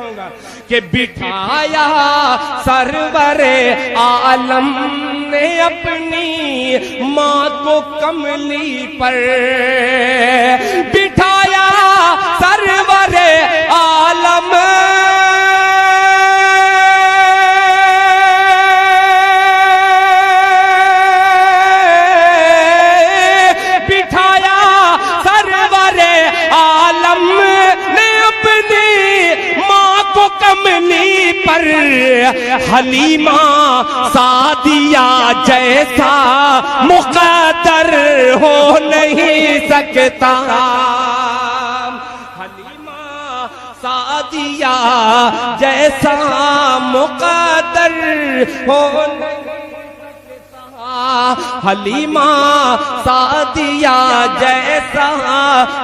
गाऊंगा कि बिठाया सरवरे आलम ने अपनी माँ को कमली पर, बिठाया सरवरे आलम कमली पर, हलीमा सादिया जैसा मुक़द्दर हो नहीं सकता, हलीमा सादिया जैसा मुक़द्दर हो नहीं सकता, हलीमा सादिया जैसा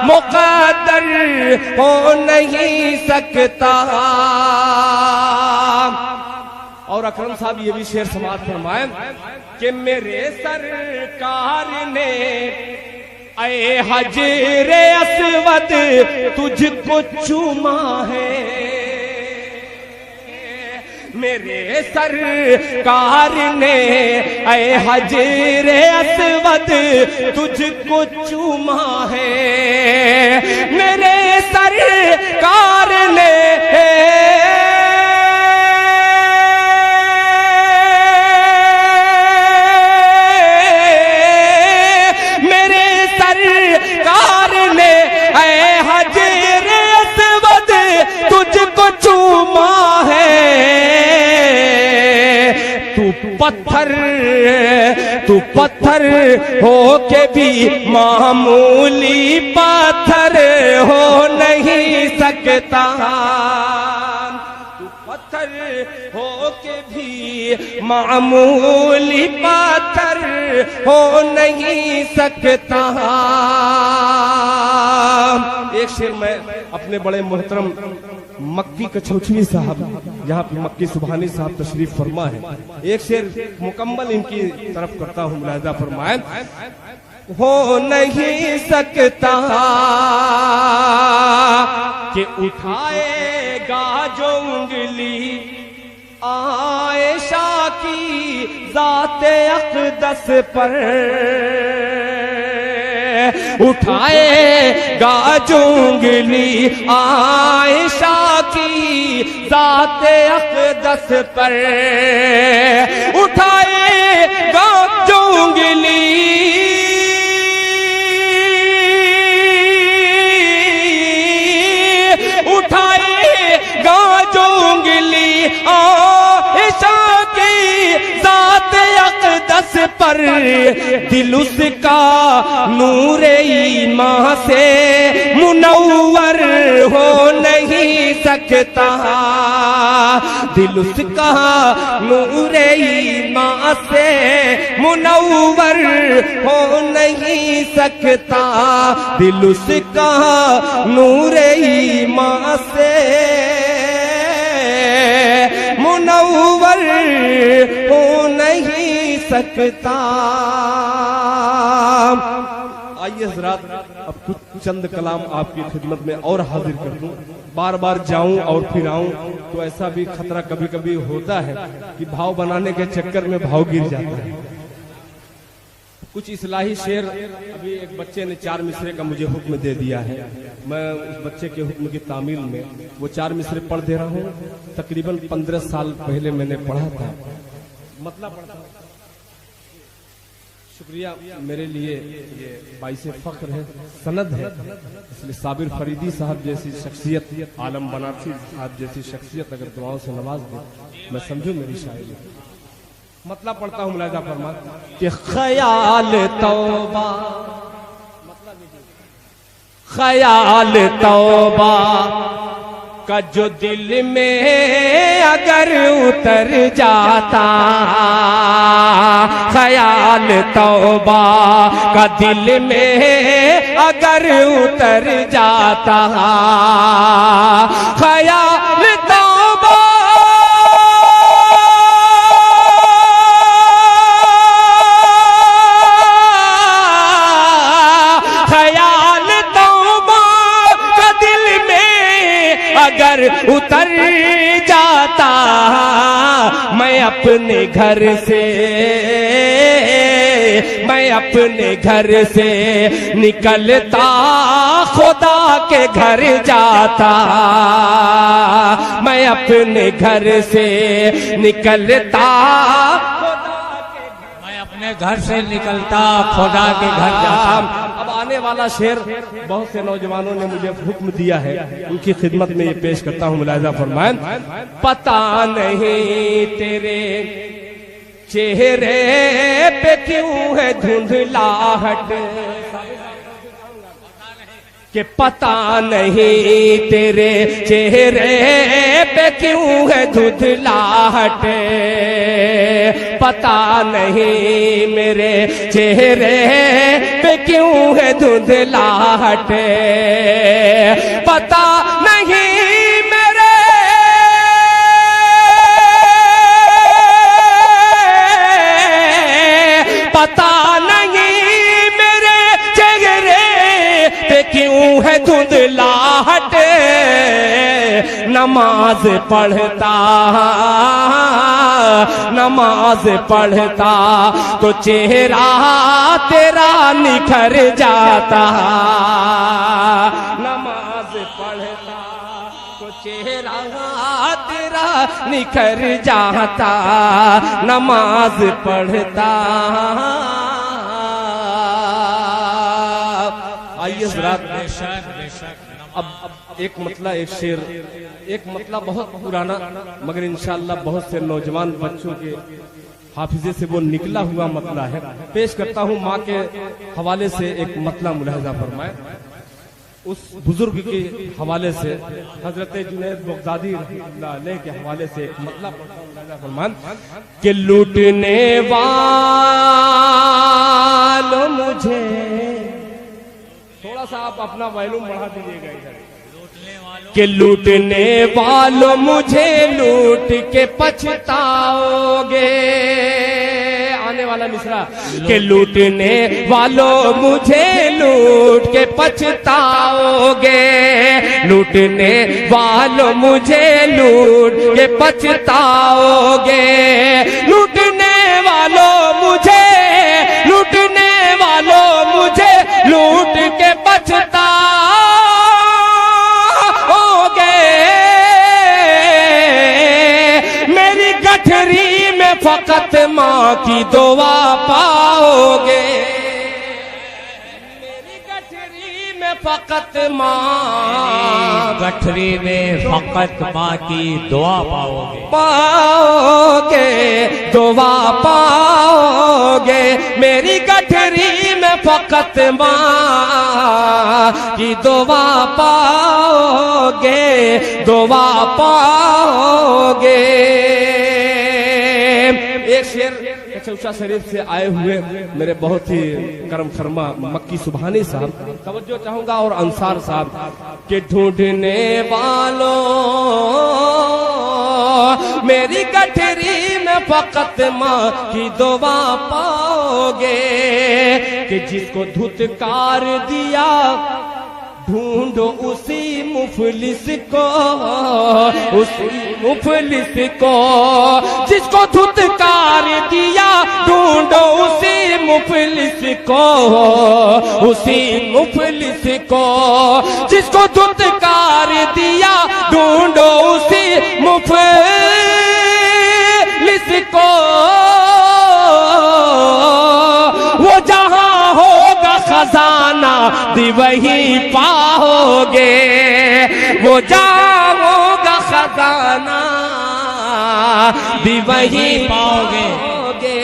मुक़द्दर हो नहीं सकता। और अकरम साहब ये भी शेर समाज फरमाए कि मेरे सरकार ने ऐ हजरे अस्वद तुझको चूमा है, मेरे सरकार ने ऐ हजरे अस्वद तुझको चूमा है, मेरे सरकार ने तू पत्थर हो के भी मामूली पत्थर हो नहीं सकता, तू पत्थर हो के भी मामूली पत्थर हो नहीं सकता। एक शेर मैं अपने बड़े मोहतरम मक्की कछौछवी साहब, यहाँ पे मक्की सुबहानी साहब तशरीफ फरमा है, एक शेर मुकम्मल इनकी तरफ करता हूँ, मुलाहिजा फरमाए। हो नहीं सकता कि उठाएगा जो उंगली आयशा की ज़ाते अक़दस पर, उठाएगा जो उंगली आयशा की ज़ाते अक़दस पर, उठाएगा जो उंगली उठाएगा जो उंगली आयशा की ज़ाते अक़दस पर, दिल उसका नूरे ईमान से मुनव्वर हो नहीं सकता, दिल उसका नूरे ईमान से मुनव्वर हो नहीं सकता, दिल उसका नूरे ईमान से मुनव्वर हो नहीं सकता। आइए हज़रात, अब कुछ चंद कलाम आपकी खिदमत में और हाजिर कर दूं। बार बार जाऊं और फिर आऊं तो ऐसा भी खतरा कभी कभी होता है कि भाव बनाने के चक्कर में भाव गिर जाता है। कुछ इस्लाही शेर, अभी एक बच्चे ने 4 मिसरे का मुझे हुक्म दे दिया है, मैं उस बच्चे के हुक्म की तामील में वो 4 मिसरे पढ़ दे रहा हूँ। तकरीबन 15 साल पहले मैंने पढ़ा था, मतलब पढ़ा था। शुक्रिया, मेरे लिए ये बाइसे फख्र है, सनद है, इसलिए साबिर फरीदी साहब जैसी शख्सियत, आलम बनारसी साहब जैसी शख्सियत अगर दुआओं से नवाज दे, मैं समझूं मेरी शायरी। मतलब पढ़ता हूँ, मुलाहिजा फरमा कि ख्याल तौबा, ख्याल तौबा का जो दिल में अगर उतर जाता, ख्याल तौबा का दिल में अगर उतर जाता, ख्याल तौबा अगर कर उतर जाता, मैं अपने घर से, मैं अपने घर से निकलता खुदा के घर जाता, मैं अपने घर से निकलता, मैं अपने घर से निकलता खुदा के घर जाता। अब आने वाला शेर बहुत से नौजवानों ने मुझे हुक्म दिया है, उनकी खिदमत में ये पेश करता हूँ। मुलाहिजा फरमाएं। पता नहीं तेरे चेहरे पे क्यों है धुंधलाहट, कि पता नहीं तेरे चेहरे पे क्यों है धुंधलाहट, पता नहीं मेरे चेहरे पे क्यों है धुंधलाहट, पता नहीं क्यों है धुंधलाहट, नमाज पढ़ता, नमाज पढ़ता तो चेहरा तेरा निखर जाता, नमाज पढ़ता तो चेहरा तेरा निखर जाता, नमाज पढ़ता। आइए अब एक मतला, एक शेर, एक मतला बहुत पुराना मगर इंशाअल्लाह बहुत से नौजवान बच्चों के हाफिजे से वो निकला हुआ मतला है, पेश करता हूँ। माँ के हवाले से एक मतला मुलाहिजा फरमाए, उस बुजुर्ग के हवाले से, हजरत जुनैद बगदादी रहमतुल्लाह के हवाले से एक मतला फरमान कि लूटने वालों मुझे, थोड़ा सा आप अपना वॉल्यूम बढ़ा दीजिएगा इधर, कि लूटने वालों मुझे लूट के पछताओगे, आने वाला मिसरा, कि लूटने वालों मुझे लूट के पछताओगे, लूटने वालों मुझे लूट के पछताओगे, लूटने वालों मुझे, लूटने वालों मुझे लूट के पछताओगे, मेरी गठरी में फकत माँ की दुआ पाओगे, मेरी गठरी में फकत माँ, गठरी में फकत माँ की दुआ पाओगे, पाओगे दुआ पाओगे, मेरी गठरी में फकत माँ की दुआ पाओगे, दुआ पाओगे। एक शेर चौसा शरीफ से आए हुए मेरे बहुत ही करम फरमा मक्की सुभानी साहब, तवज्जो चाहूंगा, और अंसार साहब के ढूंढने वालों मेरी गठरी में फकत माँ की दुआ पाओगे, कि जिसको धुतकार दिया ढूंढो उसी मुफलिस को, उसी मुफलिस को, जिसको धुतकार दिया ढूंढो उसी मुफलिस को, उसी मुफलिस को, जिसको धुतकार दिया ढूंढो उसी मुफलिस को, वो जहां होगा खजाना दी वही पाओगे, वो जहां होगा खजाना दी वही पाओगे,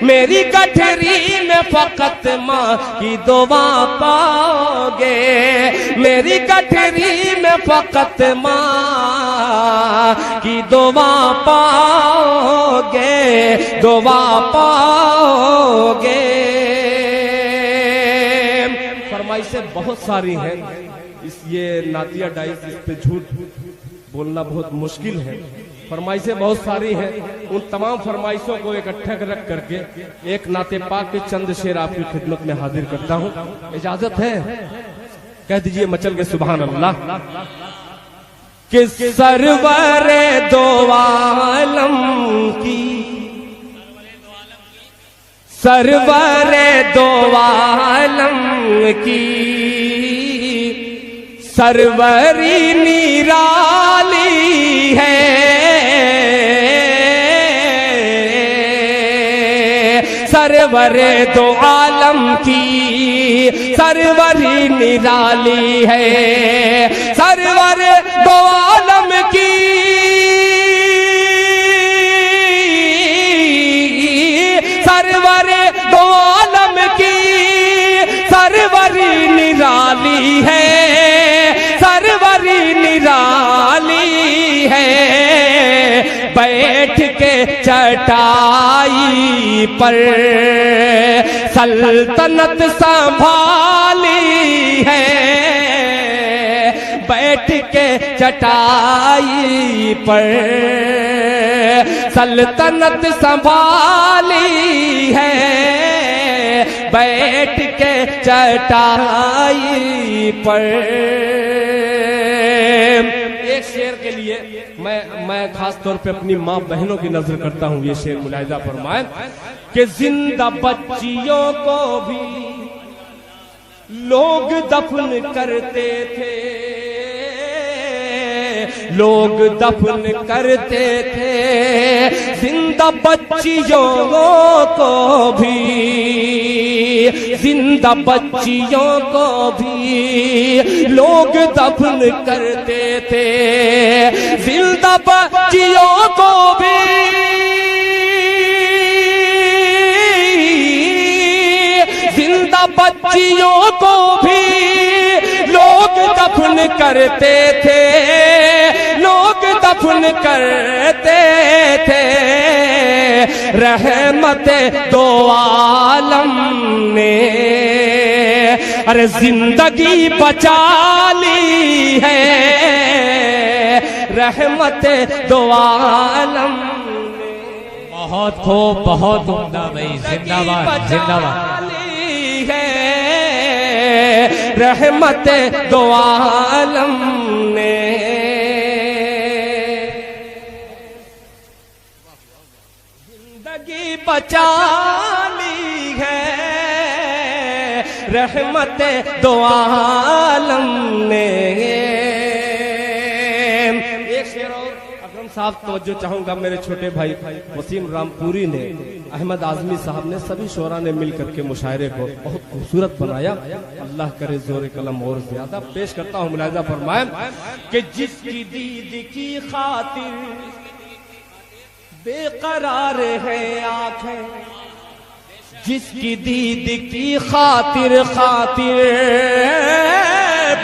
मेरी गठरी में फकत माँ की दुआ पाओगे, मेरी गठरी में फकत माँ की दुआ पाओगे, दुआ पाओगे। फरमाइशें बहुत सारी हैं, इस ये नातिया डाइस, इस पे झूठ बोलना बहुत मुश्किल है। फरमाइशें बहुत सारी हैं, उन तमाम फरमाइशों को इकट्ठा रख करके एक नाते पाक के चंद शेर आपकी खिदमत में हाजिर करता हूँ। इजाजत है? कह दीजिए मचल के सुभान अल्लाह। कि सरवर दो आलम की, सरवर दो आलम की सरवरी निराली है। सरवर दो आलम की सरवरी निराली है। सरवर दो आलम की सरवर दो आलम की सरवरी निराली है। सरवरी निराली है। बैठ के चटाई पर सल्तनत संभाली है। बैठ के चटाई पर सल्तनत संभाली है। बैठ के चटाई पर। एक शेर के लिए मैं खास तौर पे अपनी माँ बहनों की नजर करता हूँ। ये शेर मुलाहिजा फरमाए कि जिंदा बच्चियों को भी लोग दफन करते थे। लोग दफन करते थे जिंदा बच्चियों को भी। जिंदा बच्चियों को भी लोग दफन करते थे। जिंदा बच्चियों को भी जिंदा बच्चियों को भी लोग दफन करते थे। लोग दफन करते थे। रहमत दो आलम ने अरे जिंदगी बचा ली है। रहमत दो आलम बहुत खूब, बहुत उम्दा भाई। जिंदाबाद जिंदाबाद। रहमत दो आलम ने जिंदगी बचा ली है। रहमत दो आलम ने। एक शेर और अकरम साहब तवज्जो चाहूंगा। मेरे छोटे भाई वसीम रामपुरी ने, अहमद आजमी साहब ने, सभी शोरा ने मिलकर के मुशायरे को बहुत खूबसूरत बनाया। अल्लाह करे जोर कलम और ज्यादा। पेश करता हूँ मुलाहिजा फरमाए कि जिसकी दीद की खातिर बेकरार है आंखें। जिसकी दीद की खातिर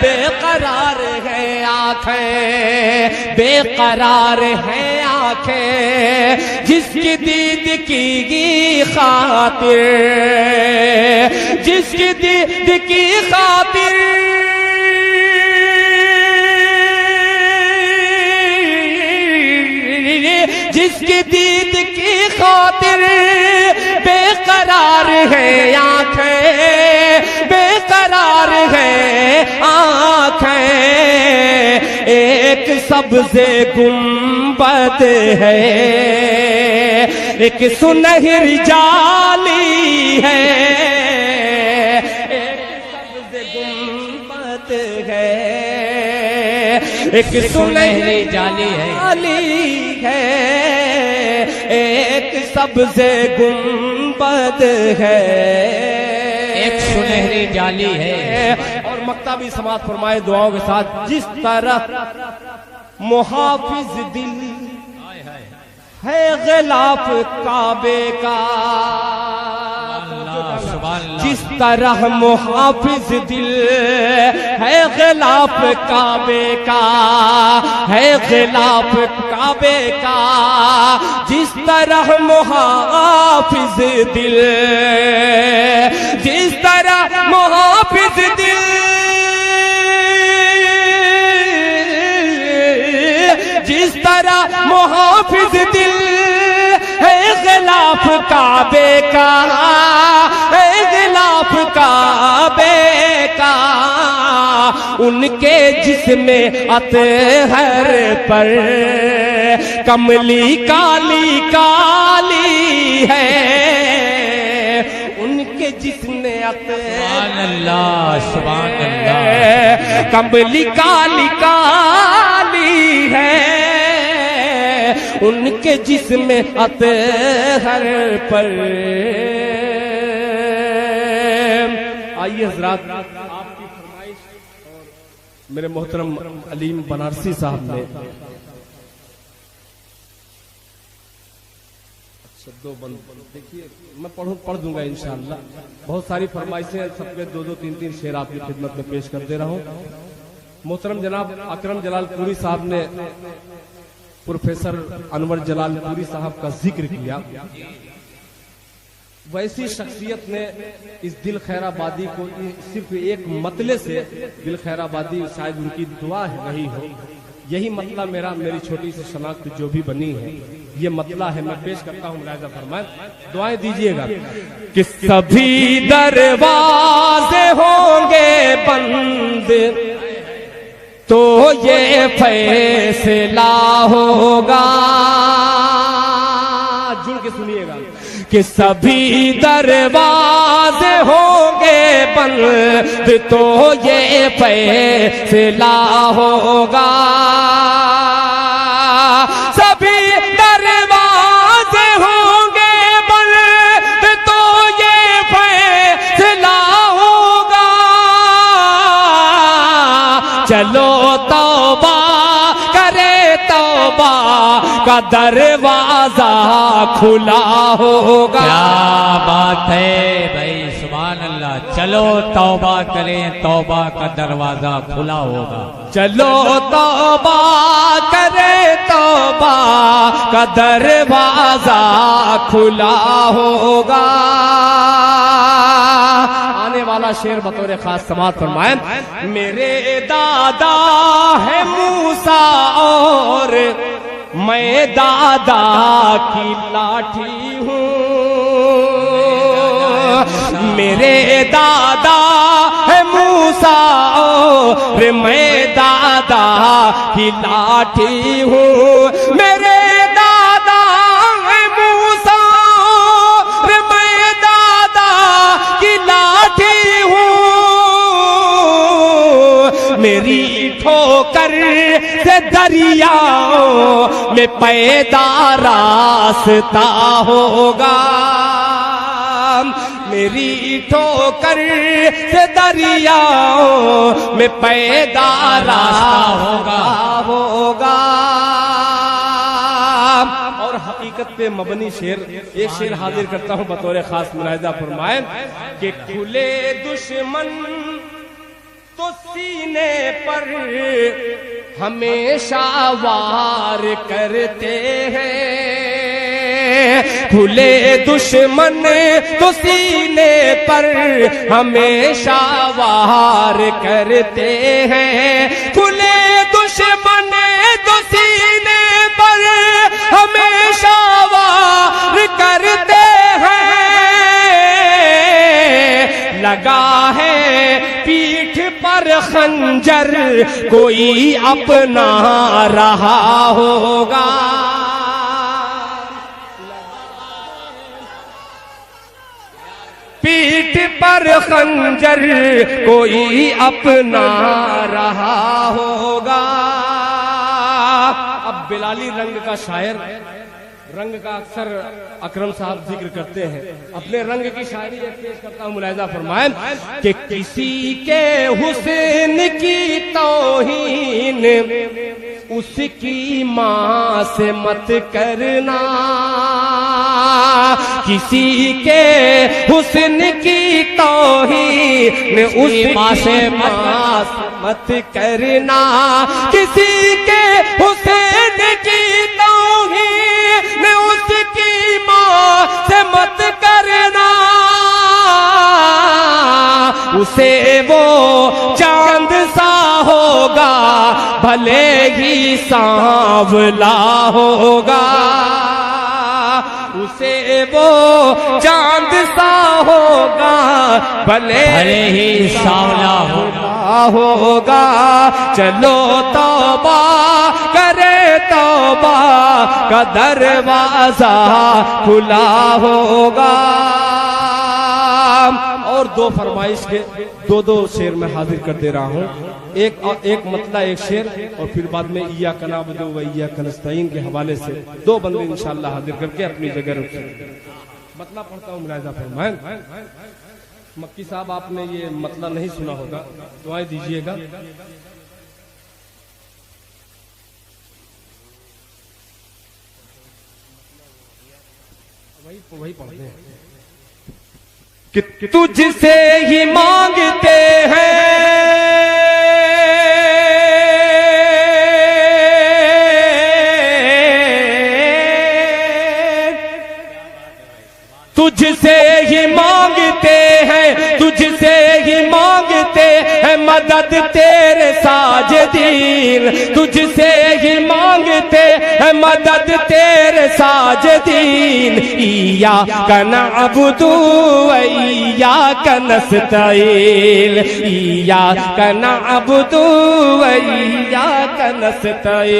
बेकरार है आंखें। बेकरार है आंखें। जिसकी दीद की खातिर जिसकी दीद की खातिर जिसकी दीद की खातिर बेकरार है आंखें। बेकरार है आंखें। एक सबसे गुंबद है। एक सुनहरी जाली है। एक सबसे गुंबद है। एक सुनहरी जाली है। एक सबसे गुंबद है। एक सुनहरी जाली है। और मक्ता भी समात फरमाए दुआओं के साथ। जिस तरह मुहाफिज दिल है गिलाफ काबे का। जिस तरह मुहाफिज दिल है गिलाफ काबे का। है गिलाफ काबे का। जिस तरह मुहाफिज दिल जिस तरह मुहाफिज दिल जिस तरह मुहाफिज दिल है गिलाफ काबे का। है गिलाफ काबे का। उनके जिस्म अतहर पर कमली काली काली है, उनके जिस्म अतहर सुभान अल्लाह कमली काली काली है, उनके जिस्म अतहर पर। आइए हज़रात, आपकी फरमाइश और मेरे मोहतरम अलीम बनारसी साहब ने शब्दों बंद देखिए, मैं पढ़ दूंगा इंशाअल्लाह। बहुत सारी फरमाइशें, सबके दो दो तीन तीन शेर आपकी खिदमत में पेश कर दे रहा हूँ। मोहतरम जनाब अकरम जलालपुरी साहब ने प्रोफेसर अनवर जलालपुरी साहब का जिक्र किया। वैसी शख्सियत ने इस दिल खैराबादी को सिर्फ एक मतले से, दिल खैराबादी शायद उनकी दुआ है रही हो, यही मतला मेरी छोटी सी शनाख्त जो भी बनी है ये मतला है। मैं पेश करता हूँ, मुलाहिजा फरमाएं, दुआएं दीजिएगा कि सभी दरवाजे होंगे बंद तो ये फैसला होगा, जुड़ के सुनिएगा कि सभी दरवाजे होंगे बंद तो ये फैसला होगा, सभी दरवाजे होंगे बंद तो ये फैसला होगा, चलो तौबा करे तौबा का दरवाजा खुला होगा। क्या बात है भाई, सुभान अल्लाह। चलो तौबा करें, तौबा का दरवाजा खुला होगा। चलो तौबा करे तौबा का दरवाजा खुला होगा। आने वाला शेर बतौर खास समात फरमाएं, मेरे दादा है मूसा और मैं दादा की लाठी हूँ, मेरे दादा है मूसा और मैं दादा की लाठी हूँ, मेरे दादा है मूसा और मैं दादा की लाठी हूँ, मेरी ठोकर से दरियाओं में पैदा रास्ता होगा, मेरी ठोकर से दरियाओं में पैदा रास्ता होगा। और हकीकत पे मबनी शेर, एक शेर हाजिर करता हूँ बतौर खास, मुलाहिजा फरमाएं कि खुले दुश्मन तो सीने पर हमेशा वार करते हैं, खुले दुश्मन तो सीने पर हमेशा वार करते हैं, खुले दुश्मन तो सीने पर हमेशा वार करते हैं, लगा है पीठ पर खंजर कोई अपना रहा होगा, पीठ पर खंजर कोई अपना रहा होगा। अब बिलाली रंग का शायर, रंग का अक्सर अकरम साहब जिक्र करते हैं, अपने रंग की शायरी पेश करता हूँ, मुलाहिजा फरमाएं कि किसी के हुस्न की तौहीन उसकी माँ से मत करना, किसी के हुस्न की तौहीन उसकी माँ से मत करना, किसी के हुस्न की तौहीन उसकी माँ से मत करना, उसे वो चांद सा होगा भले ही सांवला होगा, से वो चांद सा होगा, भले ही सांवला होगा। चलो तौबा करे, तौबा का दरवाजा खुला होगा। और दो फरमाइश के दो शेर में हाजिर कर दे रहा हूँ। एक मतला एक शेर, और फिर बाद में इया कनाबुदु व इया कनस्तईन के हवाले से दो बंदे इंशाअल्लाह हाजिर करके अपनी जगह रखेंगे। मतला पढ़ता हूँ, मुलाहिजा फरमाएं। मक्की साहब आपने ये मतला नहीं सुना होगा, दुआएं दीजिएगा। वही पढ़ते हैं कि तुझसे ही मांगते हैं, तुझसे ही मांगते हैं, तुझसे ही मांगते हैं मदद तेरे साजिदीन, तुझसे ही मांगते हैं मदद तेरे साजिदीन। इय्याका नअबुदु व इय्याका नस्तईन, इय्याका नअबुदु व इय्याका नस्तईन।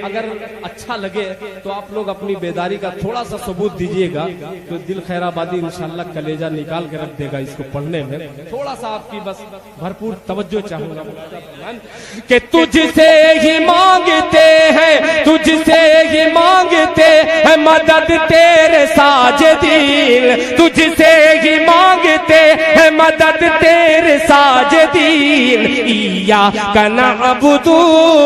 अगर अच्छा लगे तो आप लोग अपनी बेदारी का थोड़ा सा सबूत दीजिएगा, तो दिल खैराबादी इंशाल्लाह कलेजा निकाल के रख देगा इसको पढ़ने में। थोड़ा सा आपकी बस भरपूर तवज्जो चाहूंगा कि तुझसे ही मांगते हैं, तुझसे ही मांगते हैं मदद तेरे साजिदीन, तुझसे ही मांगते हैं मदद तेरे साजिदीन। इय्याका नअबुदु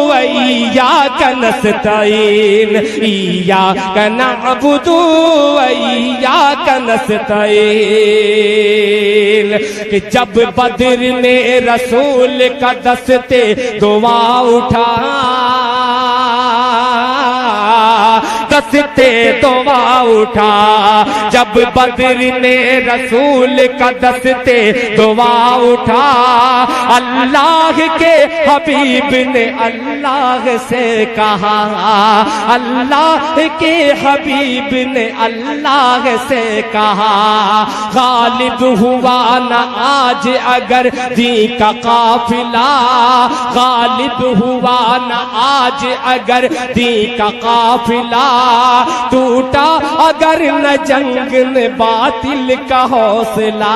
व इय्याका नस्तईन, इय्याका नअबुदु व इय्याका नस्तईन। कि जब बद्र ने रसूल का दस्ते दुआ उठा, दस्ते दुआ उठा, जब बद्र ने रसूल का दस्ते दुआ उठा, अल्लाह के हबीब ने अल्लाह से कहा, अल्लाह के हबीब ने अल्लाह से कहा, गालिब हुआ न आज अगर दी का काफिला, गालिब हुआ न आज अगर दी का काफिला, टूटा अगर न जंग ने बातिल का हौसला,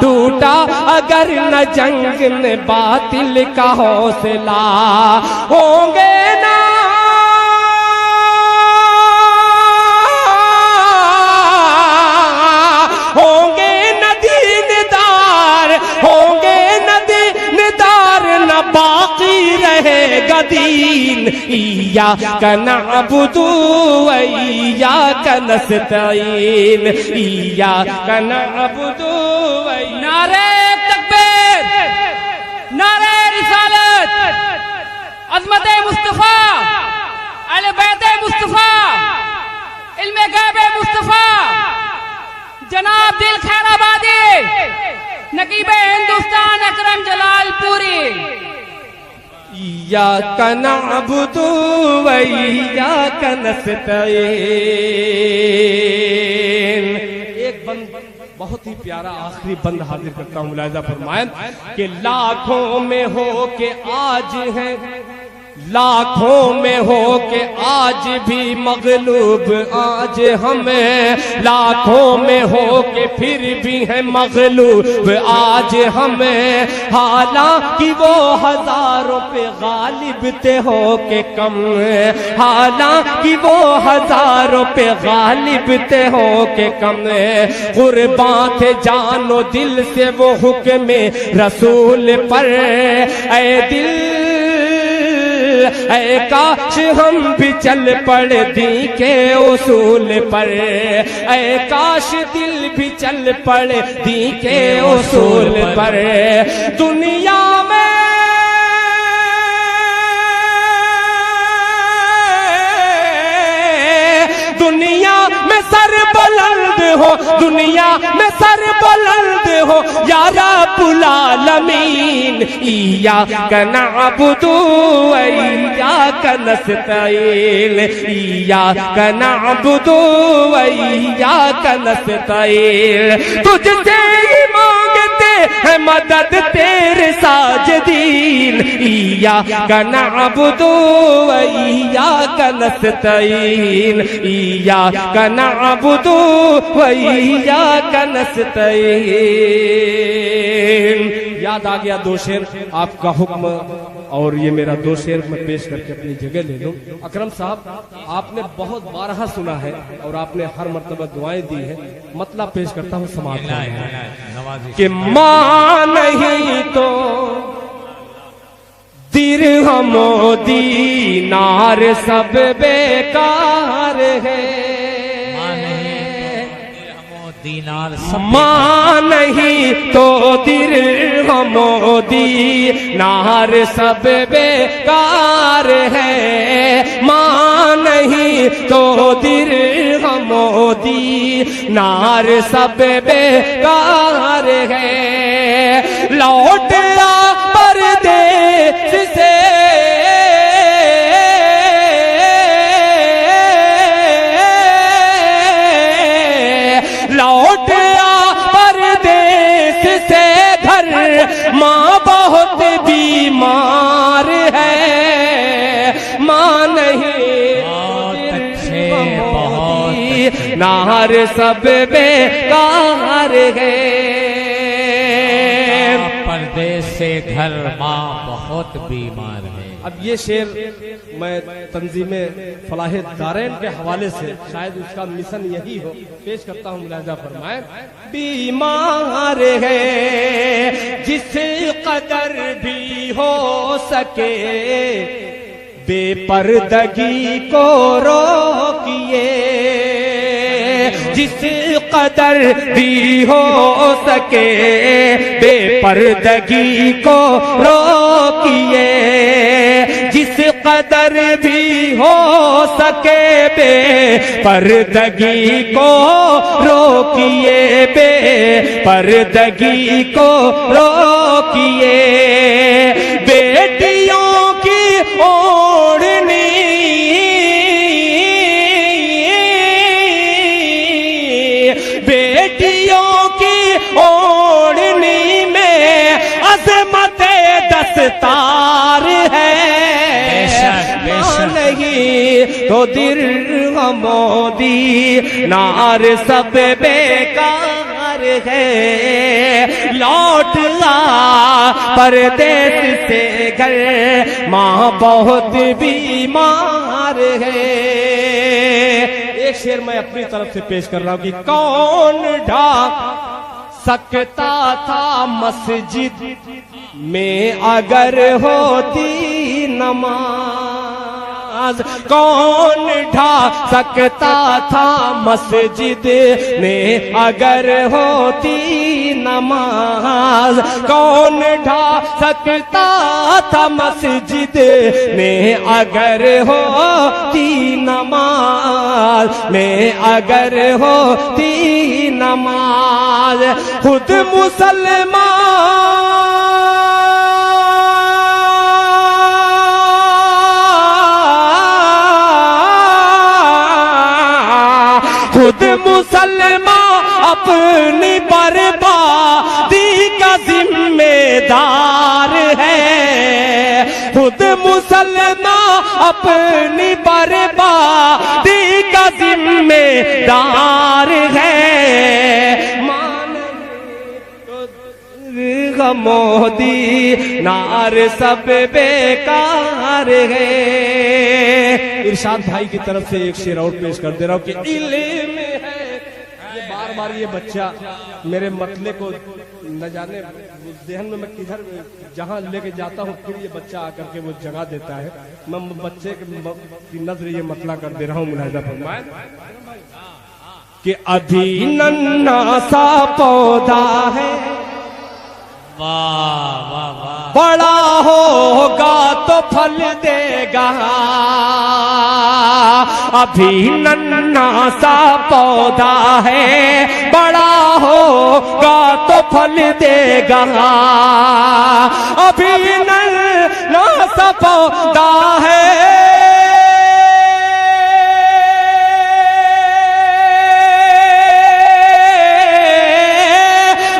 टूटा अगर न जंग ने बातिल का हौसला, होंगे ना होंगे नदीनदार, होंगे नदीनदार न बाकी रहेगा दीन। इय्याका नअबुदु व इय्याका नस्तईन, इय्याका नअबुदु व नारे तकबीर, नारे रिसालत, अज़मत मुस्तफा, अहले बैत मुस्तफा, इल्मे गैब मुस्तफा, जनाब दिल खैराबादी, नकीब हिंदुस्तान अकरम जलालपुरी। इय्याका नअबुदु व इय्याका नस्तईन। एक बंद बहुत ही प्यारा आखिरी बंद हाजिर करता हूँ, मुलाहिजा फरमाएं कि लाखों में हो के आज है, लाखों में हो के आज भी मगलूब आज हमें, लाखों में हो के फिर भी है मगलूब आज हमें। हालांकि वो हजारों पे गालिब थे हो के कम, हालांकि वो हजारों पे गालिब थे हो के कम। कुर्बान थे जानो दिल से वो हुक्म रसूल पर, ऐ दिल ऐ काश हम भी चल पड़े दी के उसूल पर, ऐ काश दिल भी चल पड़े दी के उसूल पर। दुनिया में दुनिया में सर बुलंद हो, दुनिया में सर बुलंद हो, या रब्बुल आलमीन। इय्याका नअबुदु व इय्याका नस्तईन, इय्याका नअबुदु व इय्याका नस्तईन। तुझसे ही मांगते हैं मदद तेरे साजिदीन। इय्याका नअबुदु व इय्याका नस्तईन, इय्याका नअबुदु व इय्याका नस्तईन। याद आ गया दो शेर, आपका हुक्म और ये मेरा दो शेर मैं पेश करके अपनी जगह ले लूं। अकरम साहब, आपने बहुत बारहा सुना है और आपने हर मर्तबा दुआएं दी है, मतलब पेश करता हूँ समाज कि मां नहीं तो दिरहमो दीनार सब बेकार है। दीनार मां नहीं तो दिरहमो दीनार सब बेकार है। मां नहीं तो दिरहमो दीनार सब बेकार है। लौट आ परदेस से लौट आ परदेस से घर, माँ बहुत बीमार है। माँ नहीं नार सब बेकार है। परदेस से घर, माँ बहुत बीमार है। अब ये शेर मैं तंजीमे फलाहे दारैन के हवाले से, शायद उसका मिशन यही हो, पेश करता हूँ। मुलाहिजा फरमाए। बीमार है जिस कदर भी हो सके, बेपर्दगी को रोकिए। जिस कदर भी हो सके, बेपर्दगी को रोकिए। जिस कदर भी हो सके, बेपर्दगी को रोकिए, बेपर्दगी को रोकिए। बेटियों की ओढ़नी बेटियों की ओढ़नी में अज़मत दस्तार है। नहीं तो दिरहमो दीनार सब बेकार है। लौट आ परदेस से घर, माँ बहुत बीमार है। एक शेर मैं अपनी तरफ से पेश कर रहा हूं कि कौन ढाक सकता था मस्जिद में अगर होती नमाज। कौन ढा सकता था मस्जिद में अगर होती नमाज। कौन ढा सकता था मस्जिद में अगर होती नमाज, में अगर होती नमाज। खुद मुसलमान खुद मुसलमान अपनी बर्बादी का जिम्मेदार है। खुद मुसलमान अपनी बर्बादी का जिम्मेदार है। मोदी नार सब बेकार है। इरशाद भाई की तरफ से एक शेर और पेश कर दे रहा हूं कि इल्म है। ये बार बार ये बच्चा मेरे मतले को न जाने जहन में मैं किधर जहां लेके जाता हूं, फिर ये बच्चा आकर के वो जगह देता है। मैं बच्चे की नजर ये मतला कर दे रहा हूं। मुलाहिजा फरमाए कि अभी नन्हा सा पौधा है, वाह वाह वाह, बड़ा होगा तो फल देगा, अभी नन्हा सा पौधा है, बड़ा होगा तो फल देगा। अभी नन्हा सा पौधा है,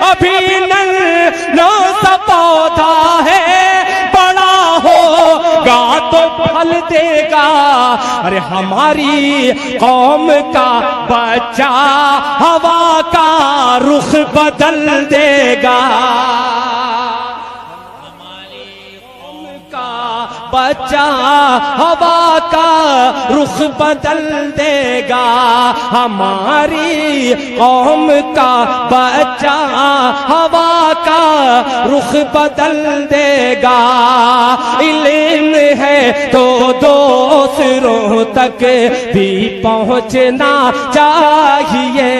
अभी नन्हा सा पौधा है, बड़ा होगा तो फल देगा। अरे हमारी कौम का बच्चा हवा का रुख बदल देगा, हमारी कौम का बच्चा हवा का रुख बदल देगा। हमारी कौम का बच्चा हवा का रुख बदल देगा। इल्म है तो दूसरों तक भी पहुंचना चाहिए,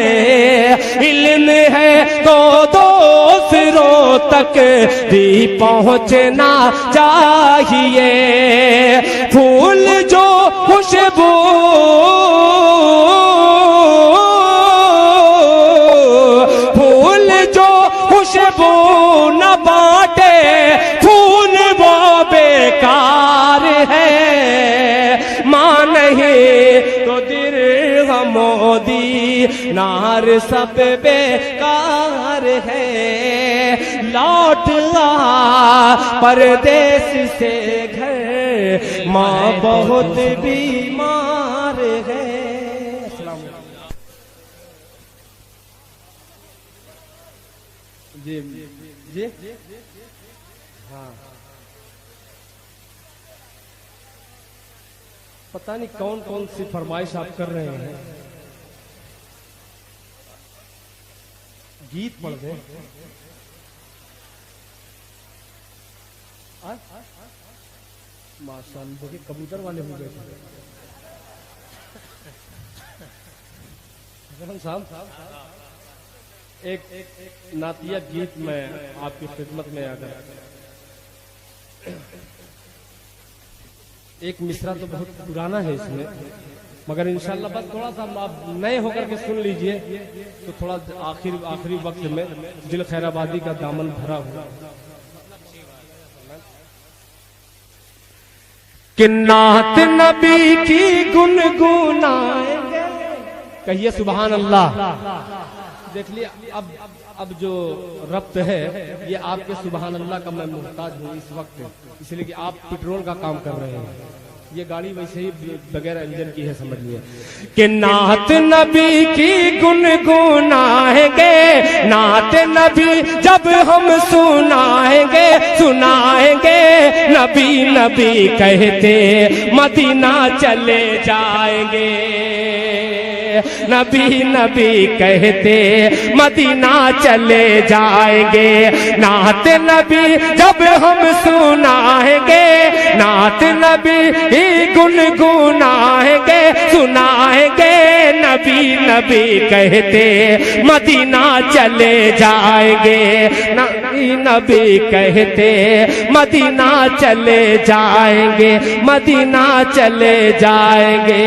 इल्म है तो दूसरों तक भी पहुंचना चाहिए। फूल जो खुशबू, फूल जो खुशबू न बांटे, फूल वो बेकार है। मां नहीं तो दिरहम मोदी नार सब बेकार है। लौट आ परदेश से घर, माँ बहुत बीमार है। जी जी हाँ, पता नहीं कौन कौन सी फरमाइश आप कर रहे हैं। गीत पढ़ दे, माशाअल्लाह देखिए कबूतर वाले हो गए साहब। एक नातिया गीत में आपकी खिदमत में आकर, एक मिसरा तो बहुत पुराना है इसमें, मगर इंशाल्लाह बस थोड़ा सा आप नए होकर के सुन लीजिए तो थोड़ा आखिरी वक्त में दिल खैराबादी का दामन भरा हुआ। कि नात नबी की गुनगुनाएंगे, कहिए सुभान अल्लाह। देख लिया अब जो रब्त है ये आपके सुभान अल्लाह का मैं मुहताज हूँ इस वक्त, इसलिए कि आप पेट्रोल का काम कर रहे हैं। ये गाड़ी वैसे ही बगैर इंजन की है, समझ लिया। कि नात नबी की गुनगुनाएंगे, नात नबी जब हम सुनाएंगे, सुनाएंगे नबी नबी कहते मदीना चले जाएंगे। नबी नबी कहते मदीना चले जाएंगे। नात नबी जब हम सुनाएंगे, नात नबी ही गुनगुनाएंगे, सुनाएंगे नबी नबी कहते मदीना चले जाएंगे। नबी नबी कहते मदीना चले जाएंगे, मदीना चले जाएंगे।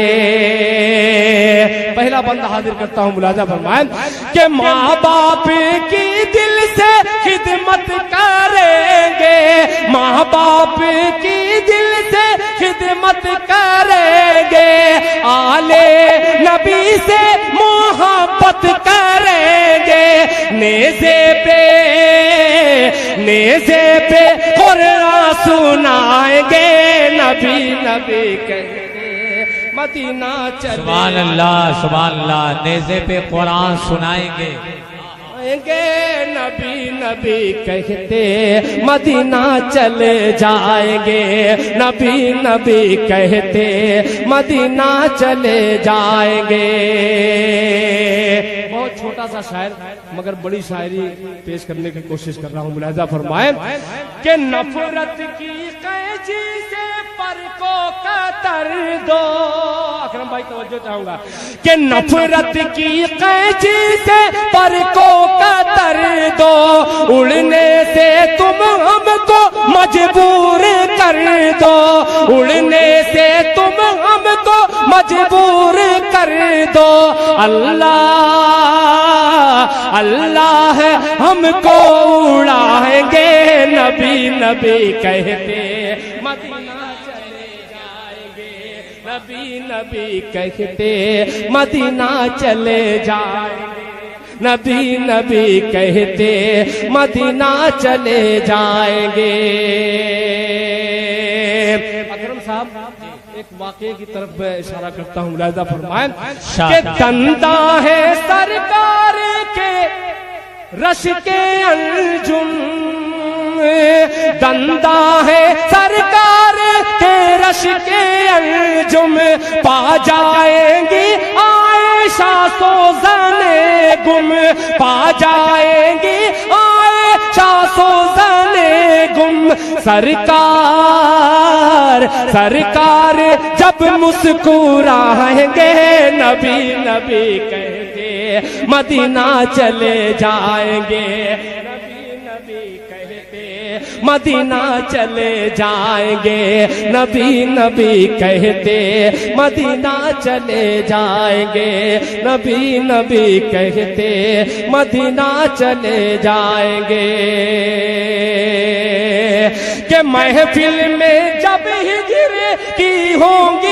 पहला बंदा हाजिर करता हूं, मुलाजा फरमाएं कि माँ बाप की दिल से खिदमत करेंगे, माँ बाप की दिल से खिदमत करेंगे, आले नबी से मोहब्बत करेंगे, नेज़े पे कुरान सुनाएंगे, नबी नबी कहेंगे मदीना चले। सुभान अल्लाह, नेज़े पे कुरान सुनाएंगे, नबी नबी कहते मदीना चले जाएंगे, नबी नबी कहते मदीना चले जाएंगे। बहुत छोटा सा शायर मगर बड़ी शायरी पेश करने की कोशिश कर रहा हूँ, मुलाजा फरमाएं कि नफरत की कैची से पर को कतर दो। अकरम भाई तवज्जो चाहूंगा कि नफरत की कैंची से पर को कतर दो, उड़ने से तुम हमको मजबूर कर दो, उड़ने से तुम हमको मजबूर कर दो। अल्लाह अल्लाह हमको उड़ाएंगे, नबी नबी कहते मदीना चले जाएंगे, नबी नबी कहते मदीना चले जाएंगे, नबी नबी कहते मदीना चले जाएंगे। अकरम साहब एक वाक़े की तरफ मैं इशारा करता हूँ, मुलाहिज़ा फरमाएं कि दंदा है सरकार के रश के अंजुम, दंदा है सरकार के रश के अंजुम, पा जाएंगी आयशा सोज़ने गुम, पा जाएंगी आयशा सोज़ने गुम। सरकार सरकार जब मुस्कुराएंगे, नबी नबी कहते मदीना चले जाएंगे, नबी नबी कहते मदीना चले जाएंगे, नबी नबी कहते मदीना चले जाएंगे, नबी नबी कहते मदीना चले जाएंगे। कि महफिल में जब हिजर की होंगी